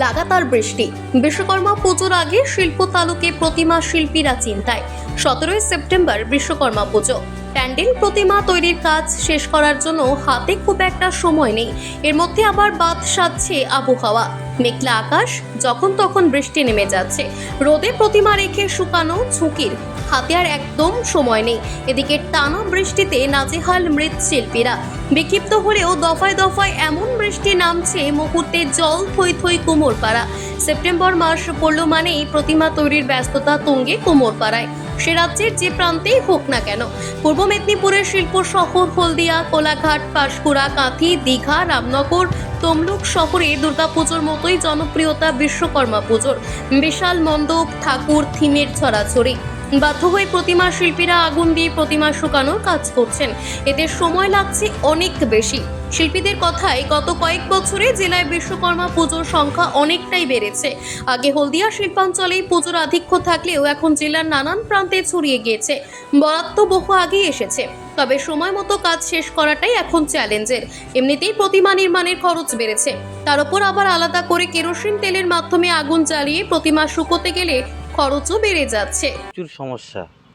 লাগাতার বৃষ্টি। বিশ্বকর্মা পুজোর আগে শিল্প তালুকে প্রতিমা শিল্পীরা চিন্তায়। 17 সেপ্টেম্বর বিশ্বকর্মা পুজো। প্যান্ডেল প্রতিমা তৈরির কাজ শেষ করার জন্য হাতে খুব একটা সময় নেই। এর মধ্যে আবার বাদ সাধছে আবহাওয়া। মেঘলা আকাশ, যখন তখন বৃষ্টি নেমে যাচ্ছে। রোদে প্রতিমা রেখে শুকানো ঝুঁকির, হাতে আর একদম সময় নেই। এদিকে টানা বৃষ্টিতে নাজেহাল মৃৎশিল্পীরা। বিক্ষিপ্ত হলেও দফায় দফায় এমন বৃষ্টি নামছে, মুহূর্তে জল থই থই কুমোরপাড়া। সেপ্টেম্বর মাস পড়ল মানেই প্রতিমা তৈরির ব্যস্ততা তুঙ্গে কুমোরপাড়ায়। সে রাজ্যের যে প্রান্তেই হোক না কেন। পূর্ব মেদিনীপুরের শিল্প শহর হলদিয়া, কোলাঘাট, পাঁশকুড়া, কাঁথি, দীঘা, রামনগর, তমলুক শহরে দুর্গাপুজোর মতোই জনপ্রিয়তা বিশ্বকর্মা পুজোর। বিশাল মণ্ডপ, ঠাকুর, থিমের ছড়াছড়ি। বাধ্য হয়ে প্রতিমা শিল্পীরা আগুন দিয়ে প্রতিমা শুকানোর কাজ করছেন। এতে সময় লাগছে অনেক বেশি। শিল্পীদের কথায় গত কয়েক বছরে জেলায় বিশ্বকর্মা পুজোর সংখ্যা অনেকটাই বেড়েছে। আগে হলদিয়া শিল্পাঞ্চলেই পুজোর আধিক্য থাকলেও এখন জেলার নানান প্রান্তে ছড়িয়ে গিয়েছে। বরাদ্দ বহু আগেই এসেছে, তবে সময় মতো কাজ শেষ করাটাই এখন চ্যালেঞ্জের। এমনিতেই প্রতিমা নির্মাণের খরচ বেড়েছে, তার উপর আবার আলাদা করে কেরোসিন তেলের মাধ্যমে আগুন জ্বালিয়ে প্রতিমা শুকোতে গেলে খরচও বেড়ে যাচ্ছে।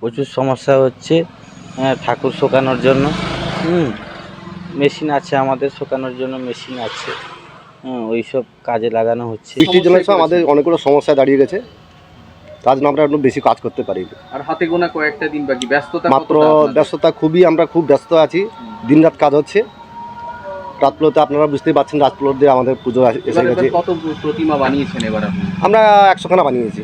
প্রচুর সমস্যা হচ্ছে ঠাকুর শোকানোর জন্য। মেশিন আছে, আমাদের শোকানোর জন্য মেশিন আছে, ওইসব কাজে লাগানো হচ্ছে। বৃষ্টির জন্য আমাদের অনেকগুলো সমস্যা দাঁড়িয়ে গেছে, তার জন্য আমরা একটু বেশি কাজ করতে পারি। আর হাতে গোনা কয়েকটা দিন বাকি, ব্যস্ততা মাত্র ব্যস্ততা খুবই, আমরা খুব ব্যস্ত আছি। দিনরাত কাজ হচ্ছে। রাতগুলোতে আপনারা বুঝতেই পারছেন, রাতগুলোতে আমাদের পুজো এসে গেছে। কত প্রতিমা বানিয়েছেন এবার আপনি? আমরা 100খানা বানিয়েছি।